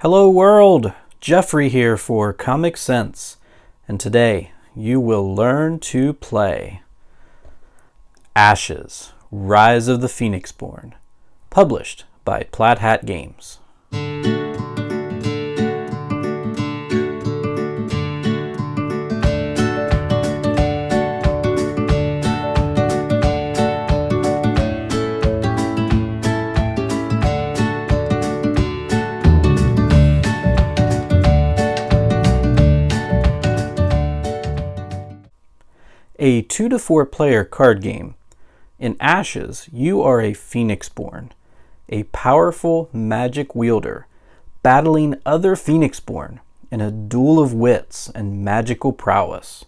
Hello world! Jeffrey here for Comic Sense, and today you will learn to play Ashes, Rise of the Phoenixborn, published by Plaid Hat Games. A 2 to 4 player card game. In Ashes, you are a Phoenixborn, a powerful magic wielder, battling other Phoenixborn in a duel of wits and magical prowess.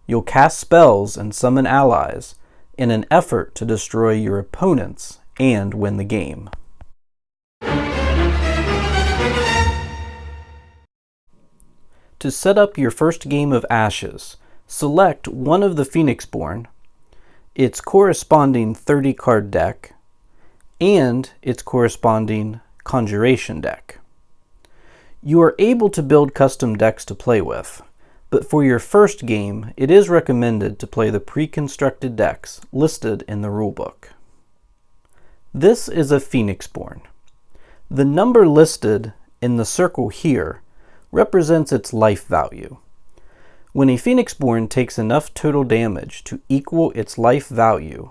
You'll cast spells and summon allies in an effort to destroy your opponents and win the game. To set up your first game of Ashes, select one of the Phoenixborn, its corresponding 30-card deck, and its corresponding conjuration deck. You are able to build custom decks to play with, but for your first game, it is recommended to play the pre-constructed decks listed in the rulebook. This is a Phoenixborn. The number listed in the circle here represents its life value. When a Phoenixborn takes enough total damage to equal its life value,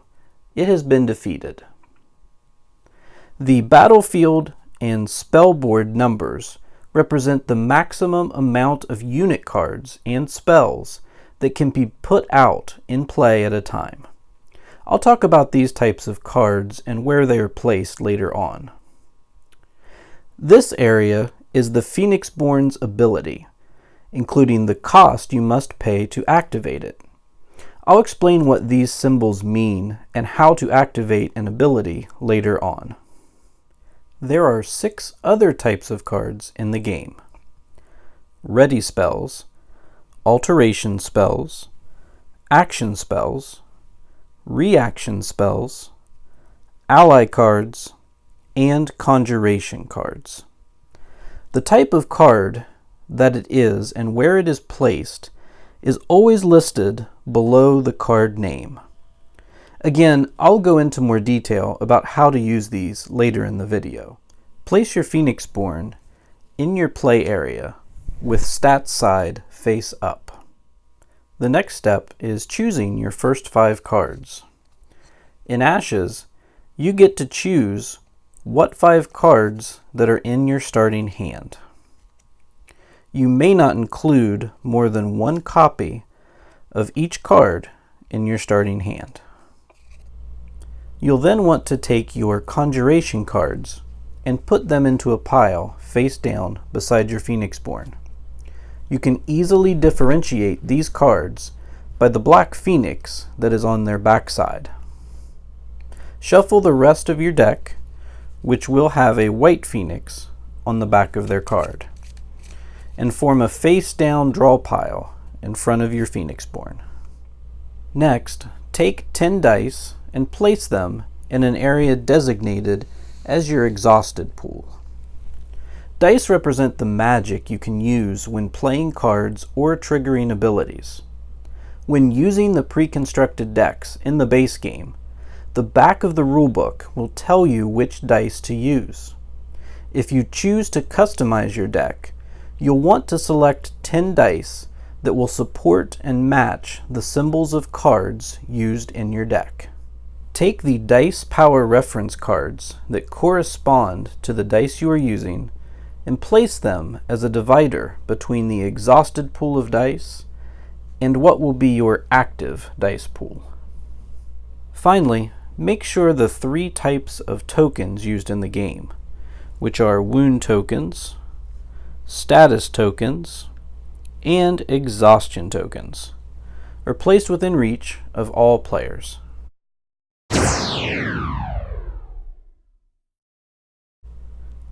it has been defeated. The battlefield and spellboard numbers represent the maximum amount of unit cards and spells that can be put out in play at a time. I'll talk about these types of cards and where they are placed later on. This area is the Phoenixborn's ability, including the cost you must pay to activate it. I'll explain what these symbols mean and how to activate an ability later on. There are 6 other types of cards in the game: ready spells, alteration spells, action spells, reaction spells, ally cards, and conjuration cards. The type of card that it is and where it is placed is always listed below the card name. Again, I'll go into more detail about how to use these later in the video. Place your Phoenixborn in your play area with stats side face up. The next step is choosing your first 5 cards. In Ashes, you get to choose what 5 cards that are in your starting hand. You may not include more than 1 copy of each card in your starting hand. You'll then want to take your conjuration cards and put them into a pile face down beside your Phoenixborn. You can easily differentiate these cards by the black phoenix that is on their backside. Shuffle the rest of your deck, which will have a white phoenix on the back of their card, and form a face-down draw pile in front of your Phoenixborn. Next, take 10 dice and place them in an area designated as your exhausted pool. Dice represent the magic you can use when playing cards or triggering abilities. When using the pre-constructed decks in the base game, the back of the rulebook will tell you which dice to use. If you choose to customize your deck, you'll want to select 10 dice that will support and match the symbols of cards used in your deck. Take the dice power reference cards that correspond to the dice you are using and place them as a divider between the exhausted pool of dice and what will be your active dice pool. Finally, make sure the 3 types of tokens used in the game, which are wound tokens, status tokens, and exhaustion tokens, are placed within reach of all players.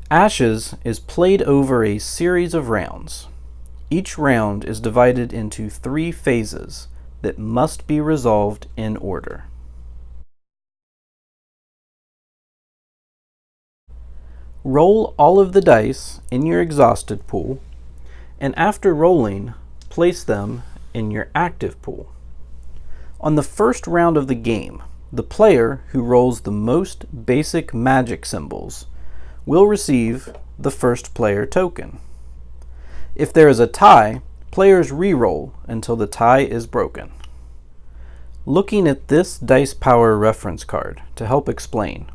Ashes is played over a series of rounds. Each round is divided into 3 phases that must be resolved in order. Roll all of the dice in your exhausted pool, and after rolling, place them in your active pool. On the first round of the game, the player who rolls the most basic magic symbols will receive the first player token. If there is a tie, players re-roll until the tie is broken. Looking at this Dice Power reference card to help explain.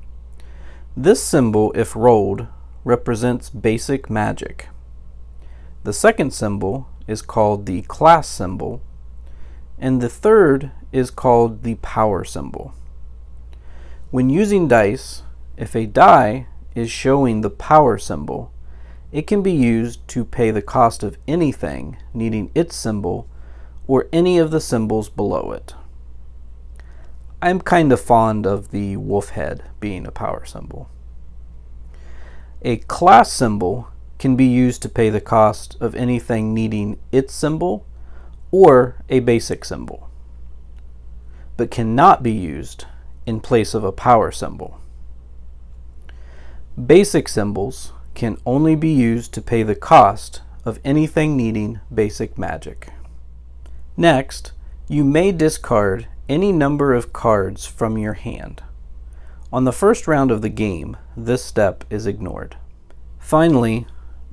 This symbol, if rolled, represents basic magic. The second symbol is called the class symbol, and the third is called the power symbol. When using dice, if a die is showing the power symbol, it can be used to pay the cost of anything needing its symbol or any of the symbols below it. I'm kind of fond of the wolf head being a power symbol. A class symbol can be used to pay the cost of anything needing its symbol or a basic symbol, but cannot be used in place of a power symbol. Basic symbols can only be used to pay the cost of anything needing basic magic. Next, you may discard any number of cards from your hand. On the first round of the game, this step is ignored. Finally,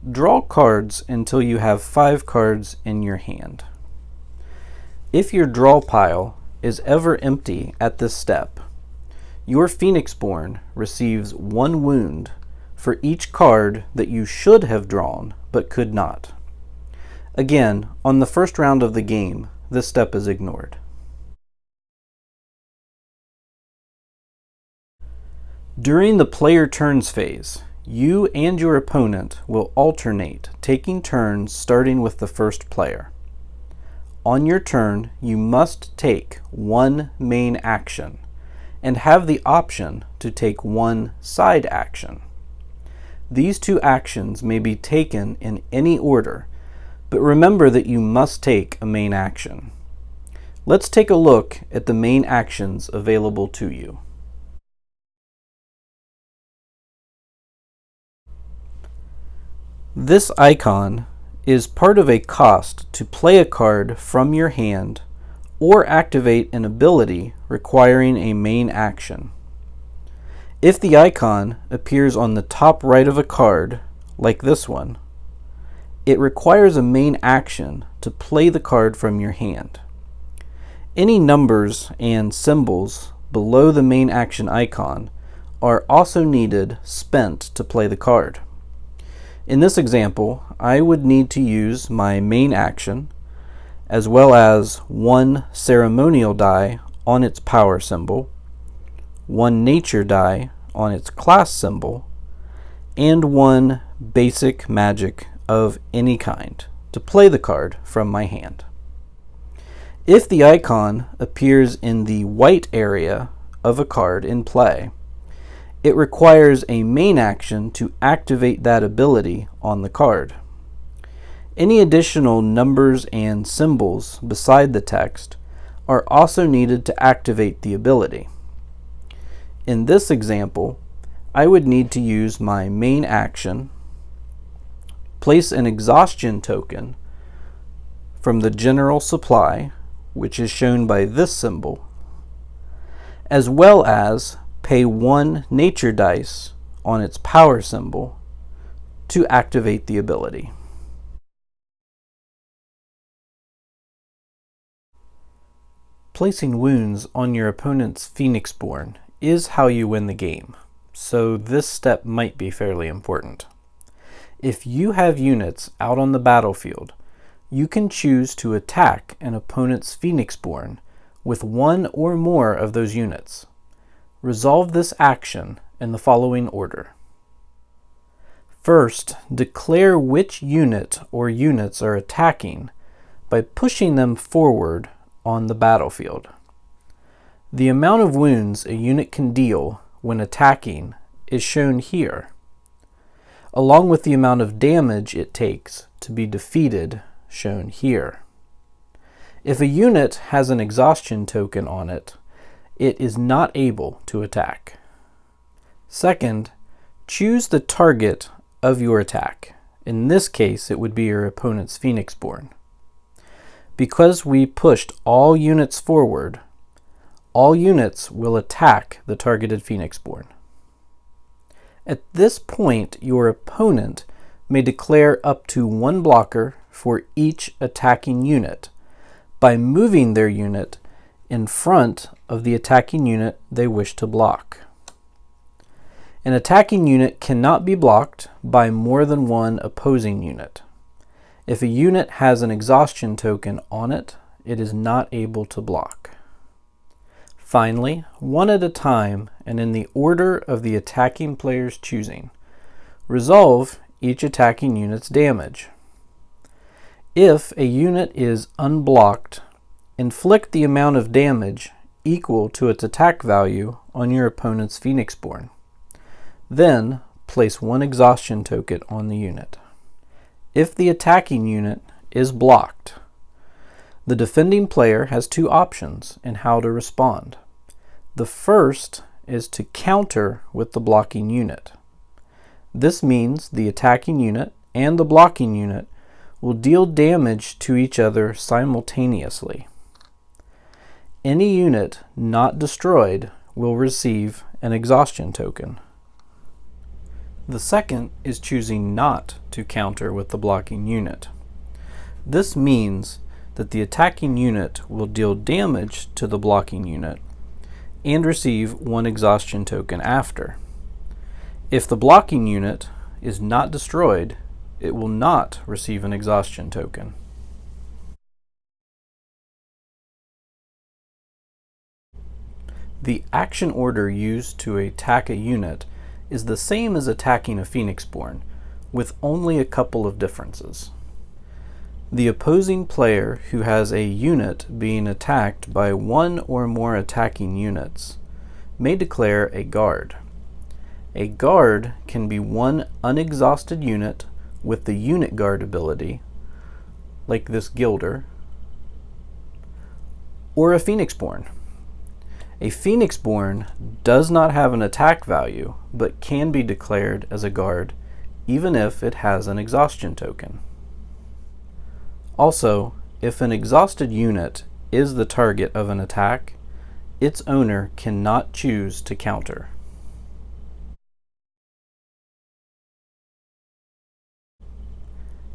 draw cards until you have 5 cards in your hand. If your draw pile is ever empty at this step, your Phoenixborn receives 1 wound for each card that you should have drawn but could not. Again, on the first round of the game, this step is ignored. During the player turns phase, you and your opponent will alternate, taking turns starting with the first player. On your turn, you must take 1 main action and have the option to take 1 side action. These 2 actions may be taken in any order, but remember that you must take a main action. Let's take a look at the main actions available to you. This icon is part of a cost to play a card from your hand or activate an ability requiring a main action. If the icon appears on the top right of a card, like this one, it requires a main action to play the card from your hand. Any numbers and symbols below the main action icon are also needed spent to play the card. In this example, I would need to use my main action, as well as 1 ceremonial die on its power symbol, 1 nature die on its class symbol, and 1 basic magic of any kind to play the card from my hand. If the icon appears in the white area of a card in play, it requires a main action to activate that ability on the card. Any additional numbers and symbols beside the text are also needed to activate the ability. In this example, I would need to use my main action, place an exhaustion token from the general supply, which is shown by this symbol, as well as pay 1 nature dice on its power symbol to activate the ability. Placing wounds on your opponent's Phoenixborn is how you win the game, so this step might be fairly important. If you have units out on the battlefield, you can choose to attack an opponent's Phoenixborn with 1 or more of those units. Resolve this action in the following order. First, declare which unit or units are attacking by pushing them forward on the battlefield. The amount of wounds a unit can deal when attacking is shown here, along with the amount of damage it takes to be defeated, shown here. If a unit has an exhaustion token on it, it is not able to attack. Second, choose the target of your attack. In this case, it would be your opponent's Phoenixborn. Because we pushed all units forward, all units will attack the targeted Phoenixborn. At this point, your opponent may declare up to one blocker for each attacking unit by moving their unit in front of the attacking unit they wish to block. An attacking unit cannot be blocked by more than one opposing unit. If a unit has an exhaustion token on it, it is not able to block. Finally, one at a time and in the order of the attacking player's choosing, resolve each attacking unit's damage. If a unit is unblocked, inflict the amount of damage equal to its attack value on your opponent's Phoenixborn. Then, place one exhaustion token on the unit. If the attacking unit is blocked, the defending player has two options in how to respond. The first is to counter with the blocking unit. This means the attacking unit and the blocking unit will deal damage to each other simultaneously. Any unit not destroyed will receive an exhaustion token. The second is choosing not to counter with the blocking unit. This means that the attacking unit will deal damage to the blocking unit and receive one exhaustion token after. If the blocking unit is not destroyed, it will not receive an exhaustion token. The action order used to attack a unit is the same as attacking a Phoenixborn, with only a couple of differences. The opposing player who has a unit being attacked by one or more attacking units may declare a guard. A guard can be one unexhausted unit with the unit guard ability, like this Gilder, or a Phoenixborn. A Phoenixborn does not have an attack value, but can be declared as a guard even if it has an exhaustion token. Also, if an exhausted unit is the target of an attack, its owner cannot choose to counter.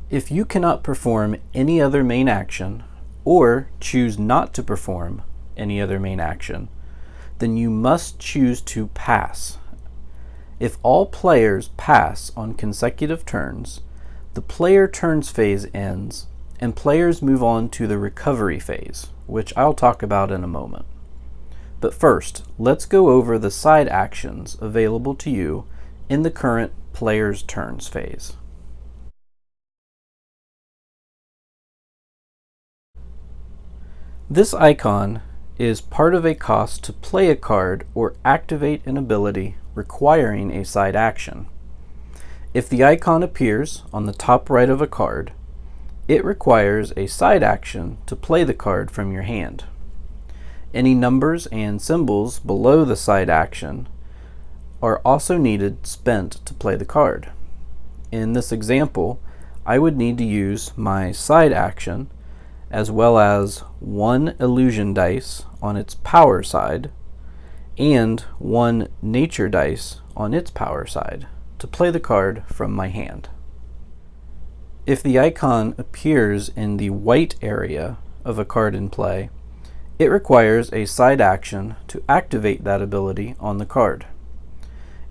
If you cannot perform any other main action, or choose not to perform any other main action, then you must choose to pass. If all players pass on consecutive turns, the player turns phase ends, and players move on to the recovery phase, which I'll talk about in a moment. But first, let's go over the side actions available to you in the current player's turns phase. This icon is part of a cost to play a card or activate an ability requiring a side action. If the icon appears on the top right of a card, it requires a side action to play the card from your hand. Any numbers and symbols below the side action are also needed spent to play the card. In this example, I would need to use my side action as well as one illusion dice on its power side and one nature dice on its power side to play the card from my hand. If the icon appears in the white area of a card in play, it requires a side action to activate that ability on the card.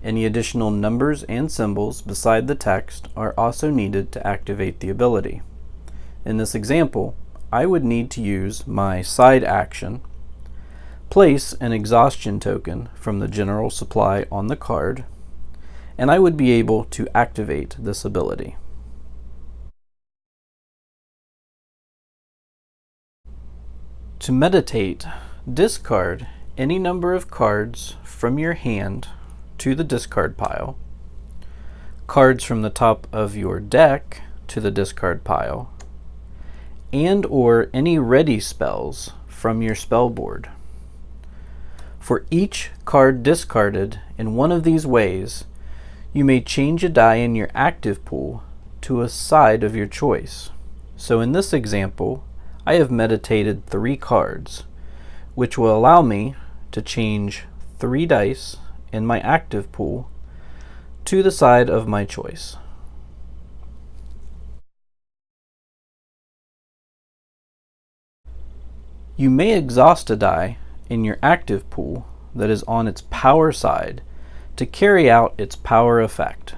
Any additional numbers and symbols beside the text are also needed to activate the ability. In this example, I would need to use my side action, place an exhaustion token from the general supply on the card, and I would be able to activate this ability. To meditate, discard any number of cards from your hand to the discard pile, cards from the top of your deck to the discard pile, and or any ready spells from your spell board. For each card discarded in one of these ways, You may change a die in your active pool to a side of your choice. So in this example, I have meditated 3 cards, which will allow me to change 3 dice in my active pool to the side of my choice. You may exhaust a die in your active pool that is on its power side to carry out its power effect.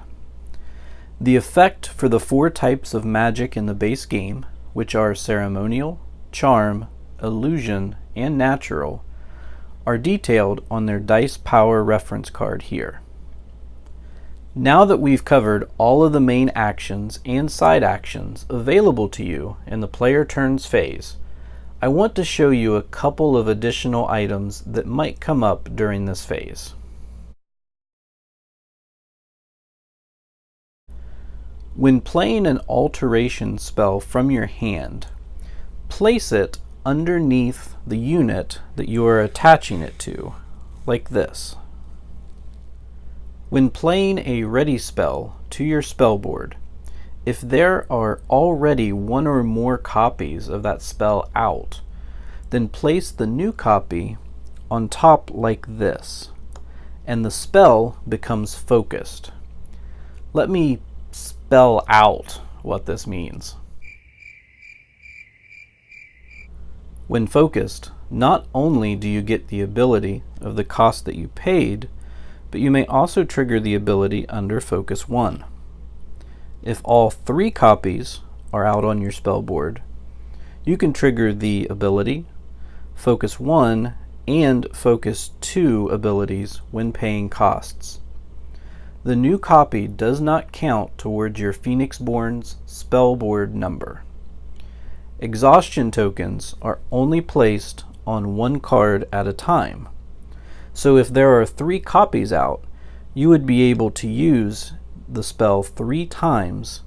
The effect for the 4 types of magic in the base game, which are ceremonial, charm, illusion, and natural, are detailed on their dice power reference card here. Now that we've covered all of the main actions and side actions available to you in the player turns phase, I want to show you a couple of additional items that might come up during this phase. When playing an alteration spell from your hand, place it underneath the unit that you are attaching it to, like this. When playing a ready spell to your spellboard, if there are already 1 or more copies of that spell out, then place the new copy on top like this, and the spell becomes focused. Let me spell out what this means. When focused, not only do you get the ability of the cost that you paid, but you may also trigger the ability under Focus 1. If all 3 copies are out on your spellboard, you can trigger the ability, Focus 1, and Focus 2 abilities when paying costs. The new copy does not count towards your Phoenixborn's spellboard number. Exhaustion tokens are only placed on 1 card at a time. So if there are 3 copies out, you would be able to use the spell 3 times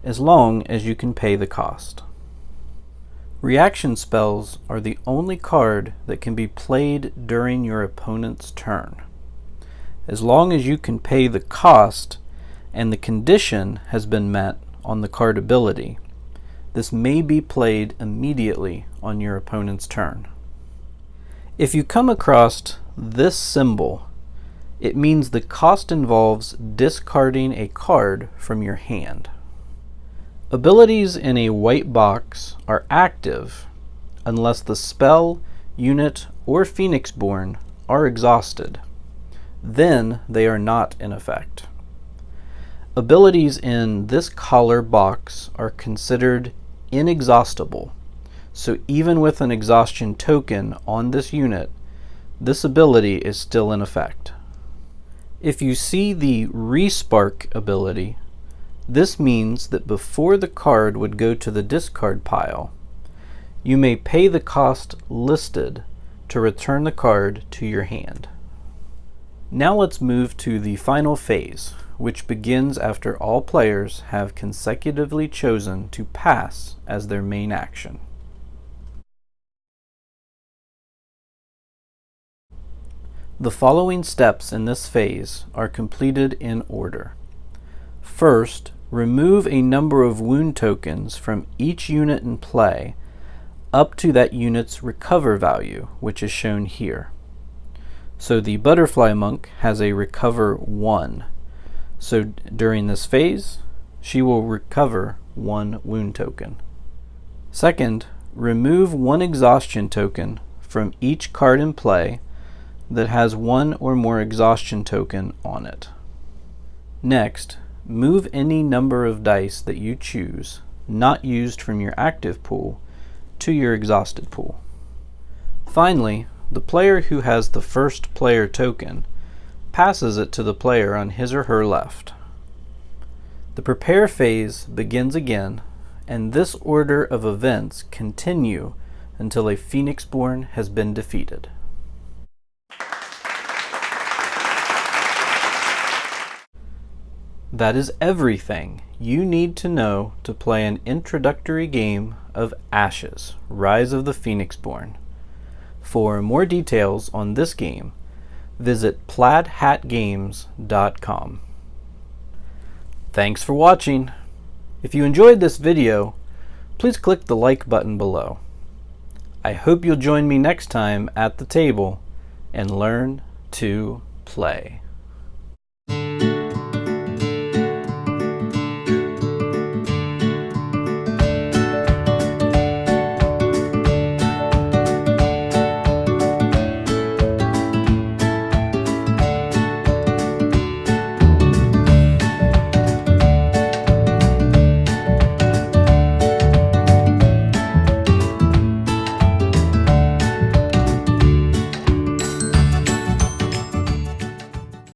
as long as you can pay the cost. Reaction spells are the only card that can be played during your opponent's turn. As long as you can pay the cost and the condition has been met on the card ability, this may be played immediately on your opponent's turn. If you come across this symbol, it means the cost involves discarding a card from your hand. Abilities in a white box are active unless the spell, unit, or Phoenixborn are exhausted. Then they are not in effect. Abilities in this collar box are considered inexhaustible, so even with an exhaustion token on this unit, this ability is still in effect. If you see the Respark ability, this means that before the card would go to the discard pile, you may pay the cost listed to return the card to your hand. Now let's move to the final phase, which begins after all players have consecutively chosen to pass as their main action. The following steps in this phase are completed in order. First, remove a number of wound tokens from each unit in play up to that unit's recover value, which is shown here. So the butterfly monk has a recover 1. So during this phase, she will recover 1 wound token. Second, remove 1 exhaustion token from each card in play that has 1 or more exhaustion token on it. Next, move any number of dice that you choose, not used from your active pool, to your exhausted pool. Finally, the player who has the first player token passes it to the player on his or her left. The prepare phase begins again, and this order of events continue until a Phoenixborn has been defeated. That is everything you need to know to play an introductory game of Ashes: Rise of the Phoenixborn. For more details on this game, visit plaidhatgames.com. Thanks for watching. If you enjoyed this video, please click the like button below. I hope you'll join me next time at the table and learn to play.